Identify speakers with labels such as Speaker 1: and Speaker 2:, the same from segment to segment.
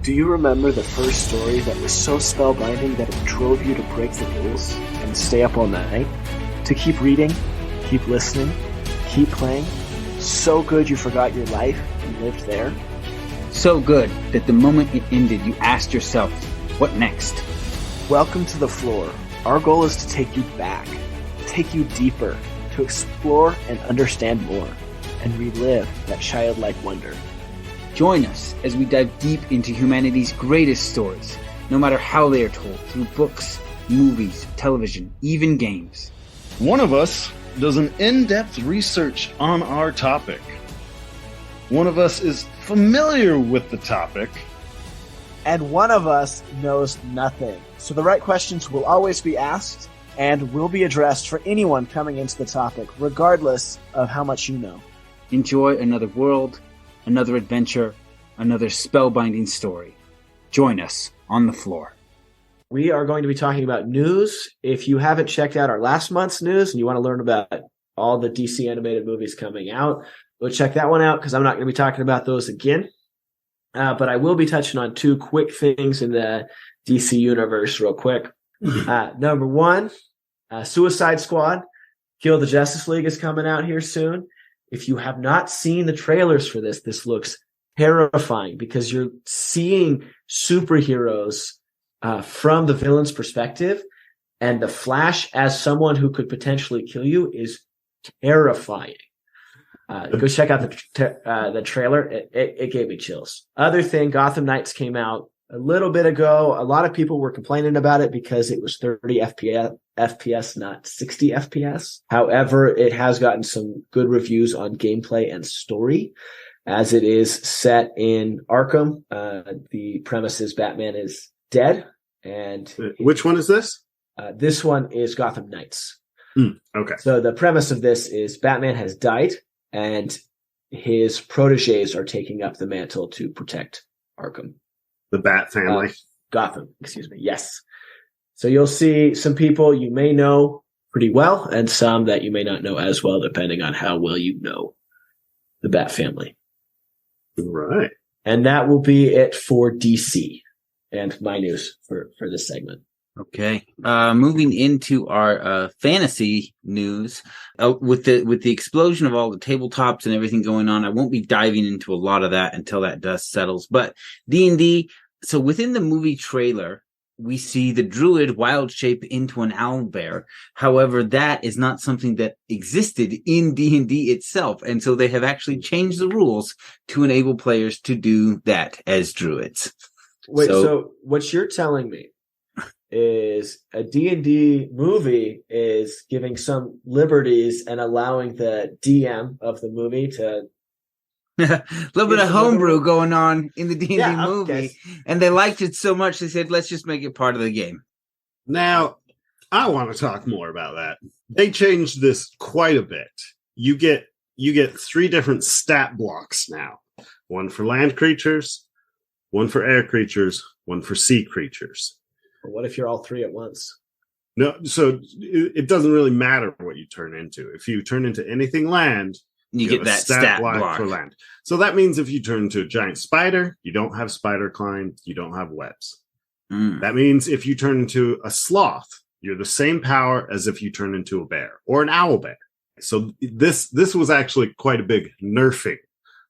Speaker 1: Do you remember the first story that was so spellbinding that it drove you to break the rules and stay up all night? To keep reading, keep listening, keep playing? So good you forgot your life and lived there?
Speaker 2: So good that the moment it ended, you asked yourself, what next?
Speaker 1: Welcome to the Flore. Our goal is to take you back, take you deeper, to explore and understand more, and relive that childlike wonder.
Speaker 2: Join us as we dive deep into humanity's greatest stories, no matter how they are told, through books, movies, television, even games.
Speaker 3: One of us does an in-depth research on our topic. One of us is familiar with the topic.
Speaker 1: And one of us knows nothing. So the right questions will always be asked and will be addressed for anyone coming into the topic, regardless of how much you know.
Speaker 2: Enjoy another world, another adventure, another spellbinding story. Join us on the Flore.
Speaker 1: We are going to be talking about news. If you haven't checked out our last month's news and you want to learn about all the DC animated movies coming out, go check that one out because I'm not going to be talking about those again. But I will be touching on two quick things in the DC universe real quick. Number one, Suicide Squad, Kill the Justice League is coming out here soon. If you have not seen the trailers for this, this looks terrifying because you're seeing superheroes from the villain's perspective, and the Flash as someone who could potentially kill you is terrifying. Go check out the trailer. It gave me chills. Other thing, Gotham Knights came out a little bit ago. A lot of people were complaining about it because it was 30 FPS, not 60 FPS. However, it has gotten some good reviews on gameplay and story, as it is set in Arkham. The premise is Batman is dead. And
Speaker 4: which one is this?
Speaker 1: This one is Gotham Knights.
Speaker 4: Okay.
Speaker 1: So the premise of this is Batman has died, and his proteges are taking up the mantle to protect Arkham.
Speaker 4: The Bat family.
Speaker 1: Gotham, excuse me. Yes. So you'll see some people you may know pretty well and some that you may not know as well, depending on how well you know the Bat family.
Speaker 4: Right.
Speaker 1: And that will be it for DC and my news for this segment.
Speaker 2: Okay. Moving into our fantasy news, with the explosion of all the tabletops and everything going on, I won't be diving into a lot of that until that dust settles. But D&D, so within the movie trailer, we see the druid wild shape into an owlbear. However, that is not something that existed in D&D itself, and so they have actually changed the rules to enable players to do that as druids.
Speaker 1: Wait, so what you're telling me is a D&D movie is giving some liberties and allowing the DM of the movie to
Speaker 2: a little bit of homebrew going on in the D&D movie.
Speaker 1: Okay.
Speaker 2: And they liked it so much they said, let's just make it part of the game.
Speaker 4: Now, I want to talk more about that. They changed this quite a bit. You get 3 different stat blocks now. One for land creatures, one for air creatures, one for sea creatures.
Speaker 1: What if you're all 3 at once?
Speaker 4: No, so it doesn't really matter what you turn into. If you turn into anything land,
Speaker 2: you get that stat block
Speaker 4: for land. So that means if you turn into a giant spider, you don't have spider climb, you don't have webs. That means if you turn into a sloth, you're the same power as if you turn into a bear or an owl bear. So this was actually quite a big nerfing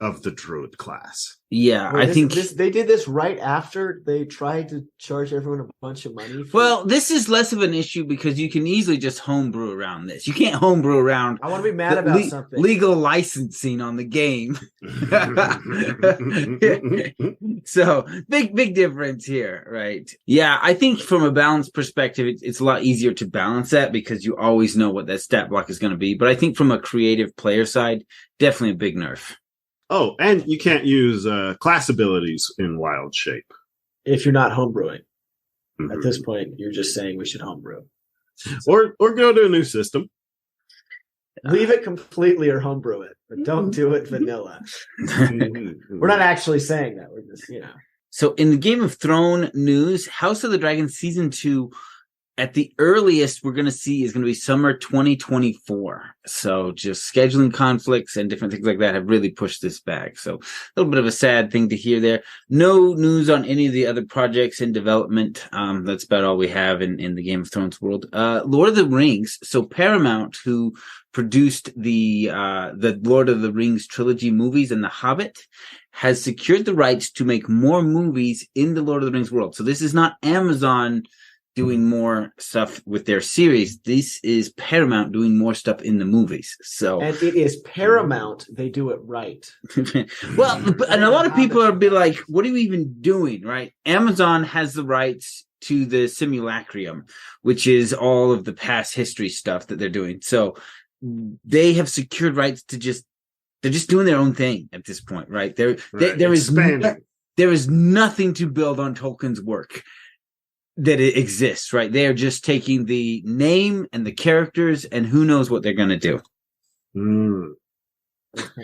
Speaker 4: of the druid class.
Speaker 2: Yeah,
Speaker 1: Wait,
Speaker 2: I think
Speaker 1: they did this right after they tried to charge everyone a bunch of money.
Speaker 2: Well, this is less of an issue because you can easily just homebrew around this. You can't homebrew around.
Speaker 1: I want to be mad about something.
Speaker 2: Legal licensing on the game. So big difference here, right? Yeah, I think from a balance perspective, it's a lot easier to balance that because you always know what that stat block is going to be. But I think from a creative player side, definitely a big nerf.
Speaker 4: Oh, and you can't use class abilities in wild shape.
Speaker 1: If you're not homebrewing. At this point, you're just saying we should homebrew.
Speaker 4: Or go to a new system.
Speaker 1: Leave it completely or homebrew it, but don't do it vanilla. We're not actually saying that. We're just,
Speaker 2: So in the Game of Thrones news, House of the Dragon Season 2 at the earliest we're going to see is going to be summer 2024. So just scheduling conflicts and different things like that have really pushed this back. So a little bit of a sad thing to hear there. No news on any of the other projects in development. That's about all we have in the Game of Thrones world. Lord of the Rings. So Paramount, who produced the Lord of the Rings trilogy movies and The Hobbit, has secured the rights to make more movies in the Lord of the Rings world. So this is not Amazon doing more stuff with their series. This is Paramount doing more stuff in the movies. So,
Speaker 1: and it is Paramount. They do it right.
Speaker 2: Well, and a lot of people are be like, "What are you even doing?" Right? Amazon has the rights to the Simulacrum, which is all of the past history stuff that they're doing. So they have secured rights to they're just doing their own thing at this point, right? There is nothing to build on Tolkien's work that it exists, right? They are just taking the name and the characters, and who knows what they're going to do.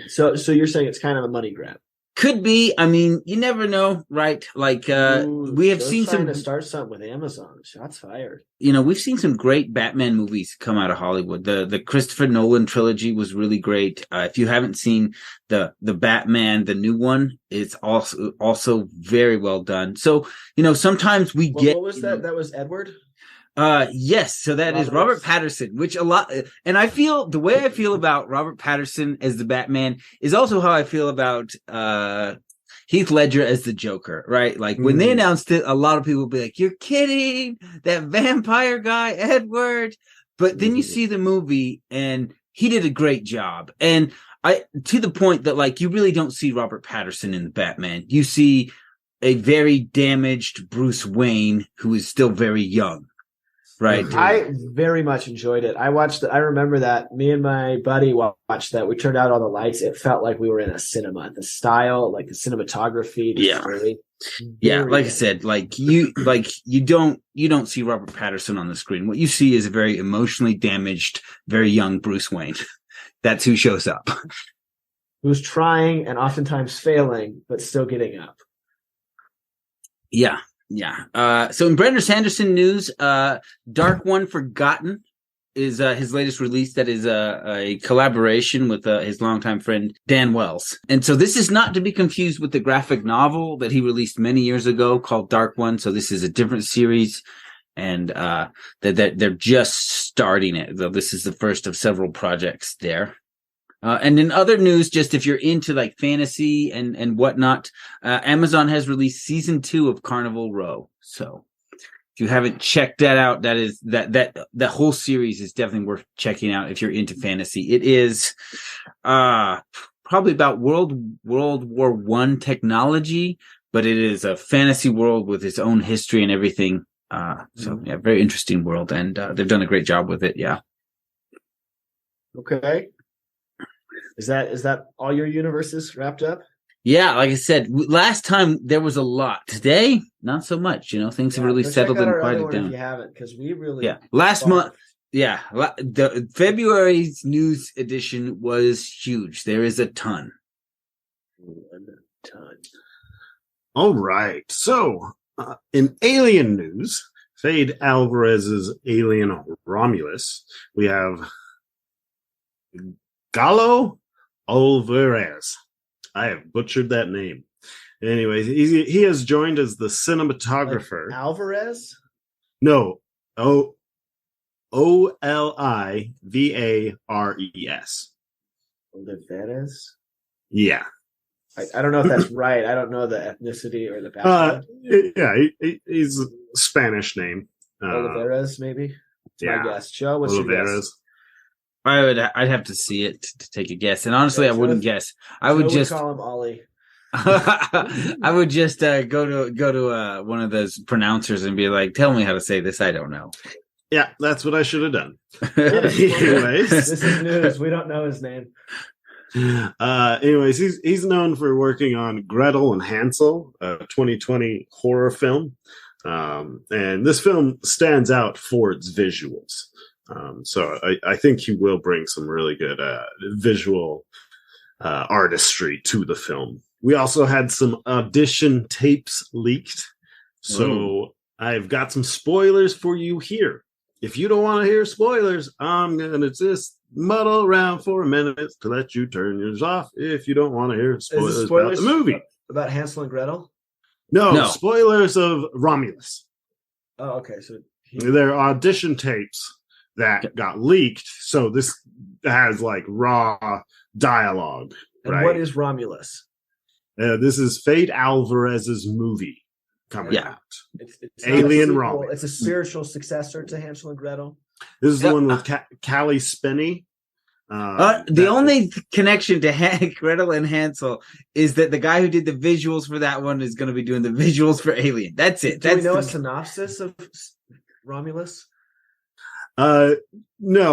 Speaker 1: So you're saying it's kind of a money grab?
Speaker 2: Could be. I mean, you never know, right? Like we have seen
Speaker 1: to start something with Amazon. Shots fired.
Speaker 2: We've seen some great Batman movies come out of Hollywood. The Christopher Nolan trilogy was really great. If you haven't seen the Batman, the new one, it's also very well done. So sometimes we get.
Speaker 1: What was that? That was Edward.
Speaker 2: Yes. So that is Robert Pattinson, which and I feel the way I feel about Robert Pattinson as the Batman is also how I feel about, Heath Ledger as the Joker, right? Like when they announced it, a lot of people would be like, "You're kidding, that vampire guy, Edward." But then you see the movie and he did a great job. And to the point that like, you really don't see Robert Pattinson in the Batman. You see a very damaged Bruce Wayne who is still very young. Right.
Speaker 1: I very much enjoyed it. I remember that me and my buddy watched that. We turned out all the lights. It felt like we were in a cinema. The style, like the cinematography.
Speaker 2: Yeah. Like I said, you don't see Robert Pattinson on the screen. What you see is a very emotionally damaged, very young Bruce Wayne. That's who shows up.
Speaker 1: Who's trying and oftentimes failing, but still getting up.
Speaker 2: Yeah. Yeah. So in Brandon Sanderson news, Dark One Forgotten is his latest release. That is a collaboration with his longtime friend Dan Wells. And so this is not to be confused with the graphic novel that he released many years ago called Dark One. So this is a different series, and that they're just starting it. Though this is the first of several projects there. And in other news, just if you're into like fantasy and whatnot, Amazon has released season 2 of Carnival Row. So if you haven't checked that out, that whole series is definitely worth checking out if you're into fantasy. It is probably about World War I technology, but it is a fantasy world with its own history and everything. So yeah, very interesting world, and they've done a great job with it. Yeah.
Speaker 1: Okay. Is that all your universes wrapped up?
Speaker 2: Yeah, like I said, last time there was a lot. Today, not so much. Things have really settled and quieted down.
Speaker 1: If you haven't, because we really
Speaker 2: last month. Yeah, the February's news edition was huge. There is a ton.
Speaker 4: All right. So, in Alien news, Fade Alvarez's Alien Romulus, we have Galo Alvarez. I have butchered that name. Anyways, he has joined as the cinematographer.
Speaker 1: Like Alvarez?
Speaker 4: No. Olivares.
Speaker 1: Olivares?
Speaker 4: Yeah.
Speaker 1: I don't know if that's right. I don't know the ethnicity or the background.
Speaker 4: He's a Spanish name.
Speaker 1: Olivares, maybe?
Speaker 4: Yeah.
Speaker 1: My guess. Joe, what's your guess?
Speaker 2: I'd have to see it to take a guess, and honestly, I wouldn't guess. I would just
Speaker 1: call him Ollie.
Speaker 2: I would just go to one of those pronouncers and be like, "Tell me how to say this. I don't know."
Speaker 4: Yeah, that's what I should have done.
Speaker 1: Anyways, this is news. We don't know his name.
Speaker 4: Anyways, he's known for working on Gretel and Hansel, a 2020 horror film, and this film stands out for its visuals. So I think he will bring some really good visual artistry to the film. We also had some audition tapes leaked. So I've got some spoilers for you here. If you don't want to hear spoilers, I'm going to just muddle around for a minute to let you turn yours off if you don't want to hear spoilers about the movie.
Speaker 1: About Hansel and Gretel?
Speaker 4: No, spoilers of Romulus.
Speaker 1: Oh, okay. So
Speaker 4: there are audition tapes that got leaked, so this has like raw dialogue.
Speaker 1: And
Speaker 4: right?
Speaker 1: What is Romulus?
Speaker 4: This is Fade Alvarez's movie coming out.
Speaker 1: It's
Speaker 4: Alien Romulus.
Speaker 1: It's a spiritual successor to Hansel and Gretel.
Speaker 4: This is the one with Callie Spinney.
Speaker 2: The only connection to Gretel and Hansel is that the guy who did the visuals for that one is going to be doing the visuals for Alien. That's it.
Speaker 1: Do we know a synopsis of Romulus?
Speaker 4: No,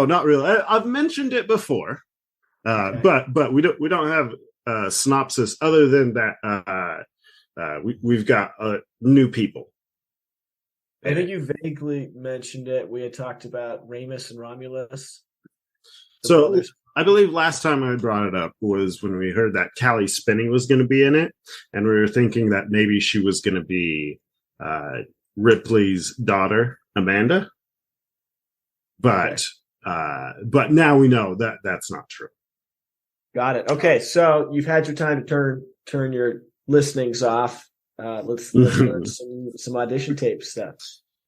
Speaker 4: not really. I've mentioned it before, okay. but we don't have a synopsis other than that. We've got new people.
Speaker 1: I think you vaguely mentioned it. We had talked about Remus and Romulus.
Speaker 4: So brothers. I believe last time I brought it up was when we heard that Callie Spinney was going to be in it, and we were thinking that maybe she was going to be Ripley's daughter, Amanda. But now we know that that's not true.
Speaker 1: Got it. Okay, so you've had your time to turn your listenings off. Let's learn some audition tape stuff.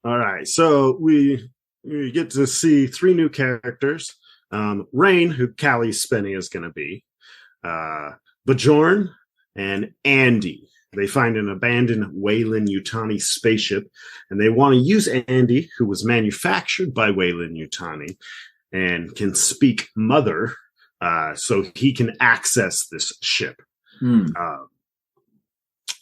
Speaker 4: All right, so we get to see 3 new characters. Rain, who Callie Spinney is going to be, Bjorn, and Andy. They find an abandoned Weyland-Yutani spaceship, and they want to use Andy, who was manufactured by Weyland-Yutani and can speak Mother, so he can access this ship.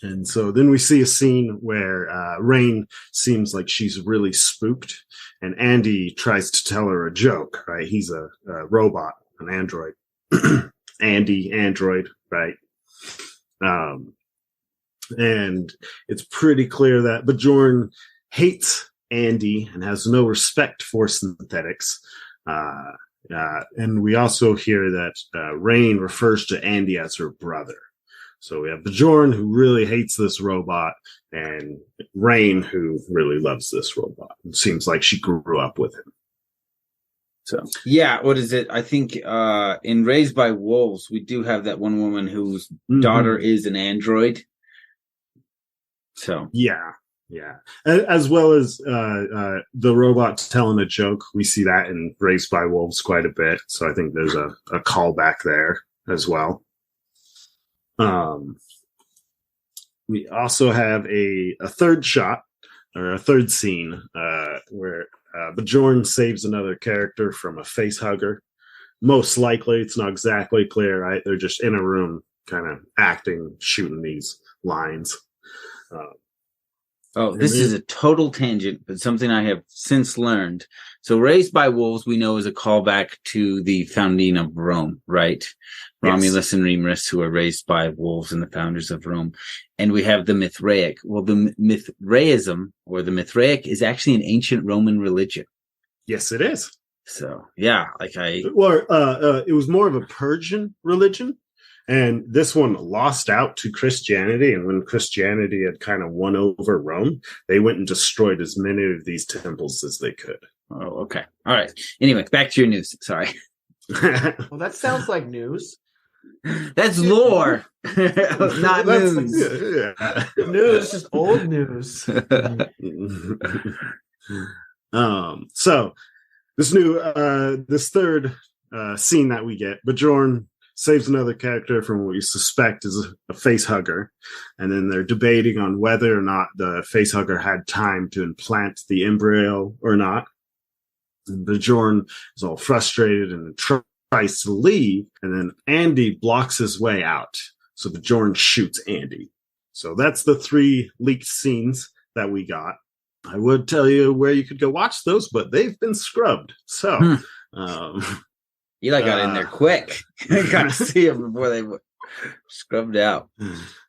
Speaker 4: And so then we see a scene where Rain seems like she's really spooked, and Andy tries to tell her a joke, right? He's a robot, an android. Andy, android, right? And it's pretty clear that Bjorn hates Andy and has no respect for synthetics. And we also hear that Rain refers to Andy as her brother. So we have Bjorn, who really hates this robot, and Rain, who really loves this robot. It seems like she grew up with him. So
Speaker 2: yeah, what is it? I think in Raised by Wolves, we do have that one woman whose daughter is an android. So
Speaker 4: yeah, as well as the robot telling a joke. We see that in Raised by Wolves quite a bit. So I think there's a callback there as well. We also have a third shot or a third scene where Bjorn saves another character from a face hugger. Most likely, it's not exactly clear, right? They're just in a room kind of acting, shooting these lines.
Speaker 2: This is a total tangent, but something I have since learned. So Raised by Wolves, we know, is a callback to the founding of Rome, right? Yes. Romulus and Remus, who are raised by wolves and the founders of Rome. And we have the Mithraic. Well, the Mithraism, or the Mithraic, is actually an ancient Roman religion.
Speaker 4: Yes, it is.
Speaker 2: So, yeah,
Speaker 4: it was more of a Persian religion. And this one lost out to Christianity. And when Christianity had kind of won over Rome, they went and destroyed as many of these temples as they could.
Speaker 2: Oh, okay. All right. Anyway, back to your news. Sorry.
Speaker 1: Well, that sounds like news.
Speaker 2: That's lore, not news.
Speaker 1: News, just old news.
Speaker 4: So this third scene that we get, Bjorn saves another character from what we suspect is a face hugger, and then they're debating on whether or not the face hugger had time to implant the embryo or not. And Bjorn is all frustrated and tries to leave, and then Andy blocks his way out. So Bjorn shoots Andy. So that's the 3 leaked scenes that we got. I would tell you where you could go watch those, but they've been scrubbed. So,
Speaker 2: Eli got in there quick. Got to see them before they were scrubbed out.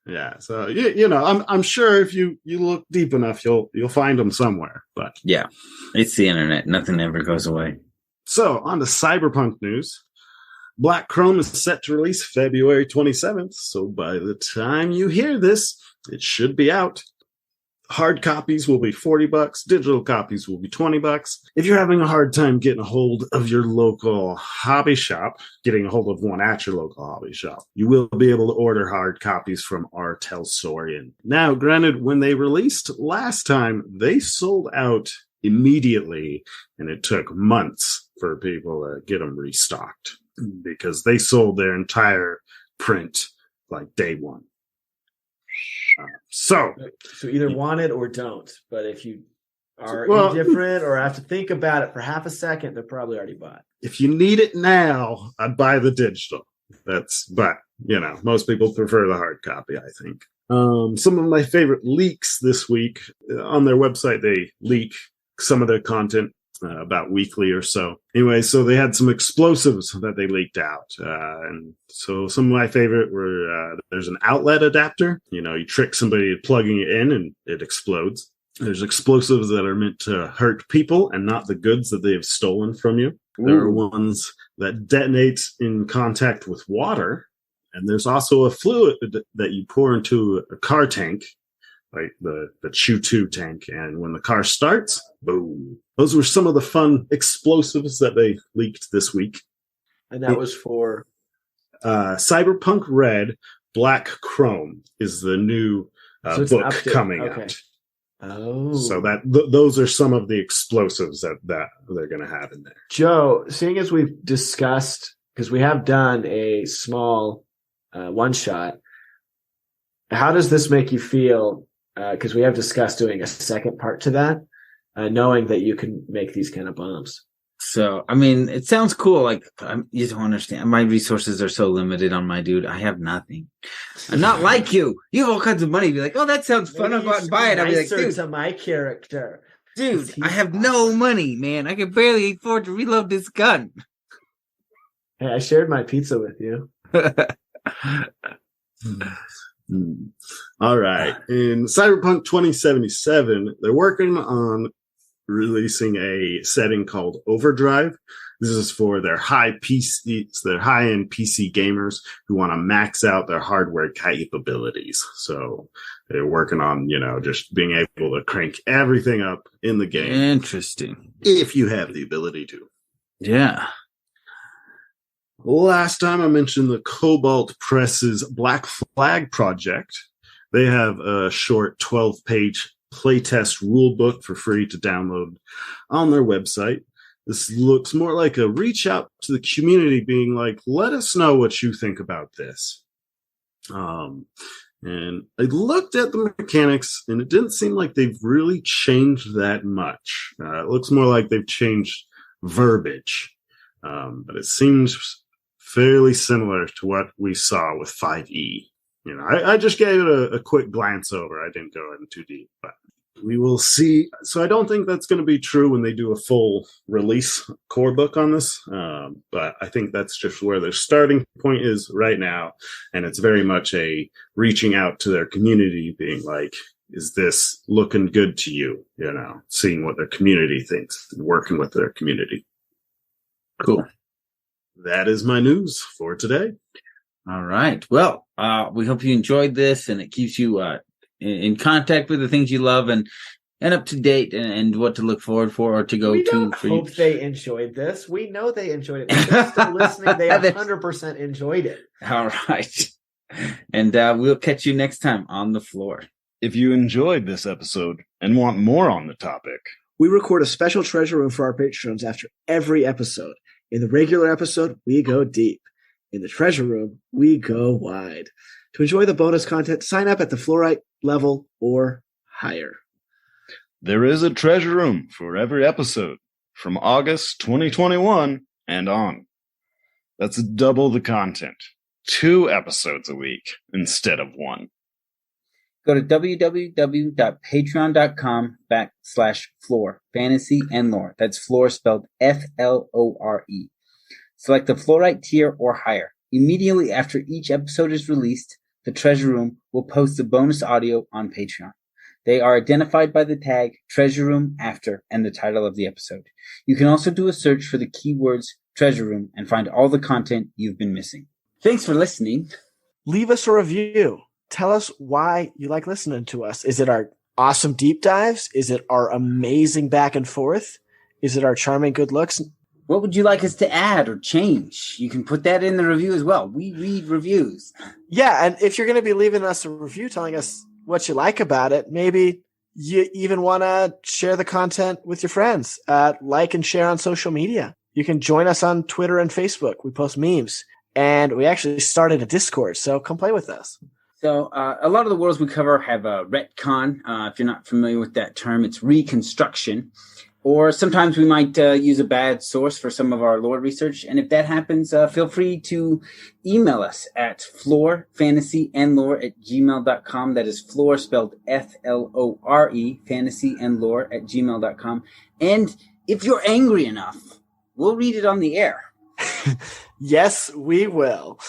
Speaker 4: Yeah, so I'm sure if you look deep enough, you'll find them somewhere. But
Speaker 2: yeah, it's the internet. Nothing ever goes away.
Speaker 4: So on to Cyberpunk news. Black Chrome is set to release February 27th. So by the time you hear this, it should be out. Hard copies will be $40. Digital copies will be $20. If you're having a hard time getting a hold of your local hobby shop, getting a hold of one at your local hobby shop, you will be able to order hard copies from R. Telsorian. Now, granted, when they released last time, they sold out immediately, and it took months for people to get them restocked because they sold their entire print like day one. So
Speaker 1: either want it or don't. But if you are indifferent or have to think about it for half a second, they're probably already bought.
Speaker 4: If you need it now, I'd buy the digital. But most people prefer the hard copy, I think. Some of my favorite leaks this week on their website, they leak some of their content about weekly or so. Anyway, so they had some explosives that they leaked out. And so some of my favorite were, there's an outlet adapter. You trick somebody plugging it in and it explodes. There's explosives that are meant to hurt people and not the goods that they have stolen from you. Ooh. There are ones that detonate in contact with water. And there's also a fluid that you pour into a car tank, like the Chew-2 tank. And when the car starts, boom. Those were some of the fun explosives that they leaked this week.
Speaker 1: And that was for?
Speaker 4: Cyberpunk Red, Black Chrome is the new book coming out.
Speaker 1: Oh.
Speaker 4: So those are some of the explosives that they're going to have in there.
Speaker 1: Joe, seeing as we've discussed, because we have done a small one-shot, how does this make you feel? Because we have discussed doing a second part to that, knowing that you can make these kind of bombs.
Speaker 2: So, I mean, it sounds cool. Like, you don't understand. My resources are so limited on my dude. I have nothing. I'm not like you. You have all kinds of money. Be like, oh, that sounds fun. I'll go out and buy it. I'll be like, dude.
Speaker 1: To my character.
Speaker 2: Dude, I have no money, man. I can barely afford to reload this gun.
Speaker 1: Hey, I shared my pizza with you.
Speaker 4: All right. In Cyberpunk 2077, they're working on releasing a setting called Overdrive. This is for their high-end PC gamers who want to max out their hardware capabilities. So they're working on, just being able to crank everything up in the game.
Speaker 2: Interesting.
Speaker 4: If you have the ability to.
Speaker 2: Yeah.
Speaker 4: Last time I mentioned the Cobalt Press's Black Flag project. They have a short 12-page playtest rulebook for free to download on their website. This looks more like a reach out to the community being like, let us know what you think about this. And I looked at the mechanics and it didn't seem like they've really changed that much. It looks more like they've changed verbiage. But it seems fairly similar to what we saw with 5E. I just gave it a quick glance over. I didn't go in too deep, but we will see. So I don't think that's going to be true when they do a full release core book on this. But I think that's just where their starting point is right now. And it's very much a reaching out to their community being like, is this looking good to you? Seeing what their community thinks and working with their community.
Speaker 2: Cool.
Speaker 4: That is my news for today.
Speaker 2: All right. Well, we hope you enjoyed this and it keeps you in contact with the things you love and up to date and what to look forward for or to go
Speaker 1: we
Speaker 2: to.
Speaker 1: Don't hope they enjoyed this. We know they enjoyed it. If they're still listening, they 100% enjoyed it.
Speaker 2: All right. And we'll catch you next time on the floor.
Speaker 3: If you enjoyed this episode and want more on the topic,
Speaker 1: we record a special treasure room for our patrons after every episode. In the regular episode, we go deep. In the treasure room, we go wide. To enjoy the bonus content, sign up at the Fluorite level or higher.
Speaker 3: There is a treasure room for every episode from August 2021 and on. That's double the content. 2 episodes a week instead of 1.
Speaker 2: Go to www.patreon.com/Flore, fantasy and lore. That's Flore spelled Flore. Select the Fluorite tier or higher. Immediately after each episode is released, the Treasure Room will post the bonus audio on Patreon. They are identified by the tag Treasure Room After and the title of the episode. You can also do a search for the keywords Treasure Room and find all the content you've been missing. Thanks for listening.
Speaker 1: Leave us a review. Tell us why you like listening to us. Is it our awesome deep dives? Is it our amazing back and forth? Is it our charming good looks?
Speaker 2: What would you like us to add or change? You can put that in the review as well. We read reviews.
Speaker 1: Yeah, and if you're going to be leaving us a review telling us what you like about it, maybe you even want to share the content with your friends. Like and share on social media. You can join us on Twitter and Facebook. We post memes. And we actually started a Discord, so come play with us.
Speaker 2: So a lot of the worlds we cover have a retcon. If you're not familiar with that term, it's reconstruction. Or sometimes we might use a bad source for some of our lore research. And if that happens, feel free to email us at florefantasyandlore@gmail.com. That is Flore spelled Flore, fantasyandlore@gmail.com. And if you're angry enough, we'll read it on the air.
Speaker 1: Yes, we will.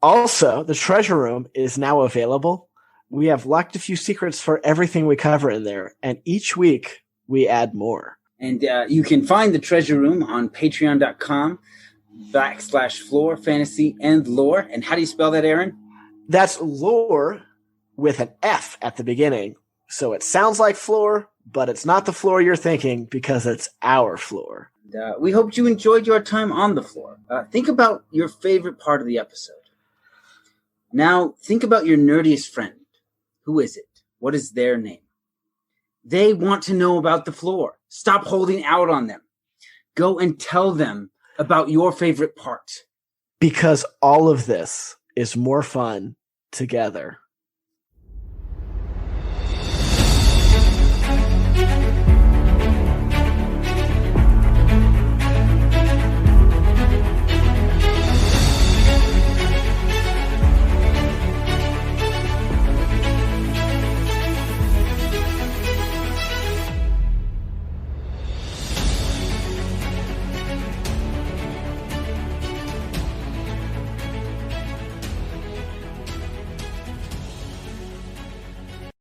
Speaker 1: Also, the treasure room is now available. We have locked a few secrets for everything we cover in there. And each week, we add more.
Speaker 2: And you can find the treasure room on patreon.com/Flore Fantasy and Lore. And how do you spell that, Aaron?
Speaker 1: That's lore with an F at the beginning. So it sounds like floor, but it's not the floor you're thinking because it's our floor.
Speaker 2: We hope you enjoyed your time on the floor. Think about your favorite part of the episode. Now, think about your nerdiest friend. Who is it? What is their name? They want to know about the floor. Stop holding out on them. Go and tell them about your favorite part.
Speaker 1: Because all of this is more fun together.